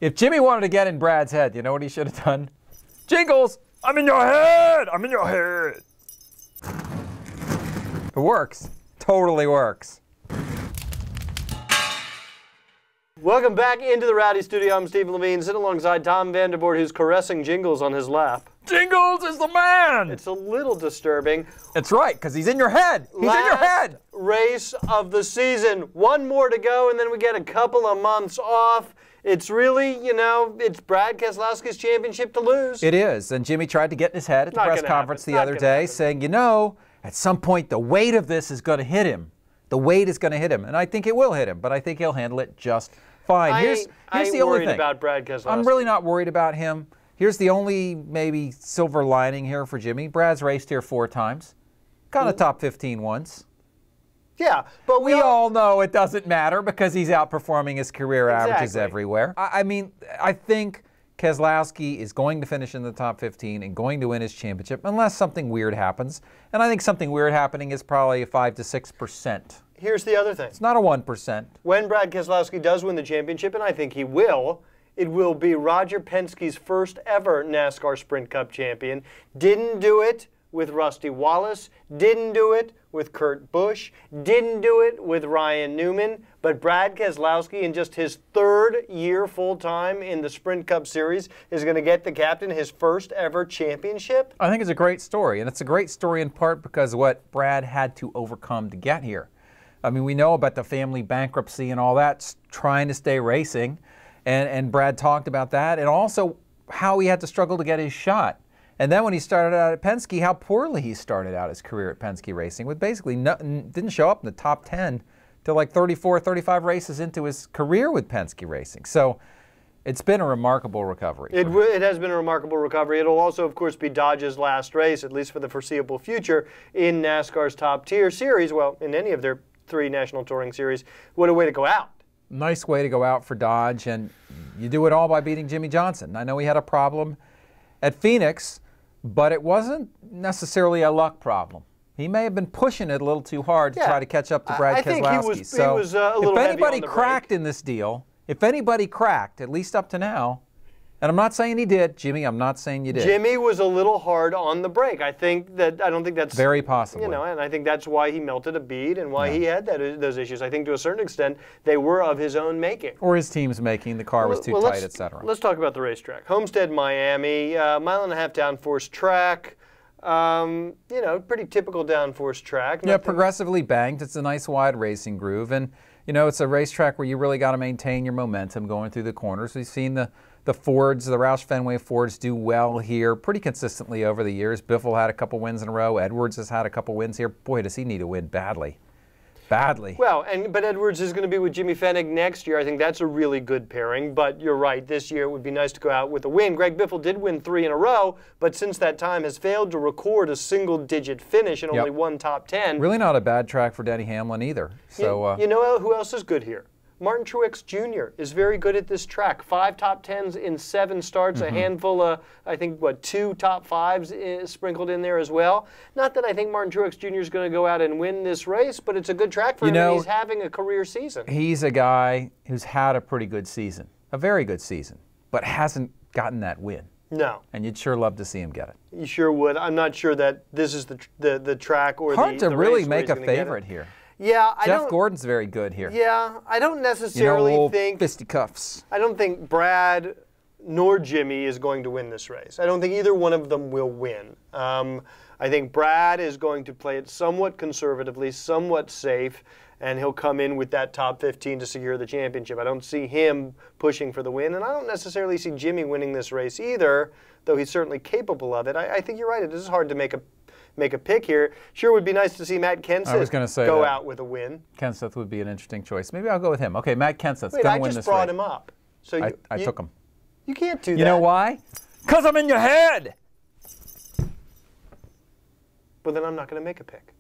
If Jimmy wanted to get in Brad's head, you know what he should have done? Jingles, I'm in your head! I'm in your head! It works. Totally works. Welcome back into the Rowdy Studio. I'm Steve Levine, sitting alongside Tom Vandervoort, who's caressing Jingles on his lap. Jingles is the man! It's a little disturbing. It's right, because he's in your head. He's in your head! Race of the season. One more to go, and then we get a couple of months off. It's really, you know, it's Brad Keselowski's championship to lose. It is, and Jimmy tried to get in his head at the press conference the other day, saying, you know, at some point the weight of this is going to hit him. The weight is going to hit him, and I think it will hit him, but I think he'll handle it just fine. Here's the only thing. About Brad Keselowski. I'm really not worried about him. Here's the only maybe silver lining here for Jimmy. Brad's raced here 4 times. Got a top 15 once. Yeah, but we all know it doesn't matter because he's outperforming his career averages everywhere. I mean, I think Keselowski is going to finish in the top 15 and going to win his championship unless something weird happens. And I think something weird happening is probably a 5 to 6%. Here's the other thing. It's not a 1%. When Brad Keselowski does win the championship, and I think he will, it will be Roger Penske's first ever NASCAR Sprint Cup champion. Didn't do it with Rusty Wallace, didn't do it with Kurt Busch, didn't do it with Ryan Newman, but Brad Keselowski, in just his 3rd year full-time in the Sprint Cup Series, is going to get the captain his first ever championship? I think it's a great story, and it's a great story in part because of what Brad had to overcome to get here. I mean, we know about the family bankruptcy and all that, trying to stay racing, and Brad talked about that, and also how he had to struggle to get his shot. And then when he started out at Penske, how poorly he started out his career at Penske Racing, with basically didn't show up in the top 10 till like 34, 35 races into his career with Penske Racing. So it's been a remarkable recovery. It has been a remarkable recovery. It'll also, of course, be Dodge's last race, at least for the foreseeable future, in NASCAR's top-tier series. Well, in any of their 3 National Touring Series. What a way to go out. Nice way to go out for Dodge, and you do it all by beating Jimmy Johnson. I know he had a problem at Phoenix, but it wasn't necessarily a luck problem. He may have been pushing it a little too hard to try to catch up to Brad Keselowski. I think he was a little if heavy anybody on the cracked brake. in this deal, if anybody cracked, at least up to now, and I'm not saying he did, Jimmy, I'm not saying you did. Jimmy was a little hard on the brake. I don't think that's very possible. You know, and I think that's why he melted a bead and why he had those issues. I think to a certain extent they were of his own making. Or his team's making. The car was too tight, etc. Let's talk about the racetrack. Homestead, Miami, mile-and-a-half downforce track. You know, pretty typical downforce track. Yeah, progressively banked. It's a nice wide racing groove, and you know, it's a racetrack where you really got to maintain your momentum going through the corners. We've seen the Fords, the Roush Fenway Fords, do well here pretty consistently over the years. Biffle had a couple wins in a row. Edwards has had a couple wins here. Boy, does he need a win badly. Badly. Well, but Edwards is going to be with Jimmy Fennig next year. I think that's a really good pairing. But you're right, this year it would be nice to go out with a win. Greg Biffle did win 3 in a row, but since that time has failed to record a single-digit finish and only 1 top 10. Really not a bad track for Denny Hamlin either. So you know who else is good here? Martin Truex Jr. is very good at this track. 5 top 10s in 7 starts, a handful of, I think, 2 top 5s sprinkled in there as well. Not that I think Martin Truex Jr. is going to go out and win this race, but it's a good track for him, and he's having a career season. He's a guy who's had a pretty good season, a very good season, but hasn't gotten that win. No. And you'd sure love to see him get it. You sure would. I'm not sure that this is the track or Hard to really make a favorite here. Yeah, Jeff Gordon's very good here. Yeah, I don't necessarily think fisticuffs. I don't think Brad nor Jimmy is going to win this race. I don't think either one of them will win. I think Brad is going to play it somewhat conservatively, somewhat safe, and he'll come in with that top 15 to secure the championship. I don't see him pushing for the win, and I don't necessarily see Jimmy winning this race either, though he's certainly capable of it. I think you're right. It is hard to make a pick here. Sure would be nice to see Matt Kenseth go out with a win. Kenseth would be an interesting choice. Maybe I'll go with him. Okay, Matt Kenseth's going to win this race. I just brought him up. So I took him. You can't do that. You know why? Because I'm in your head! But then I'm not going to make a pick.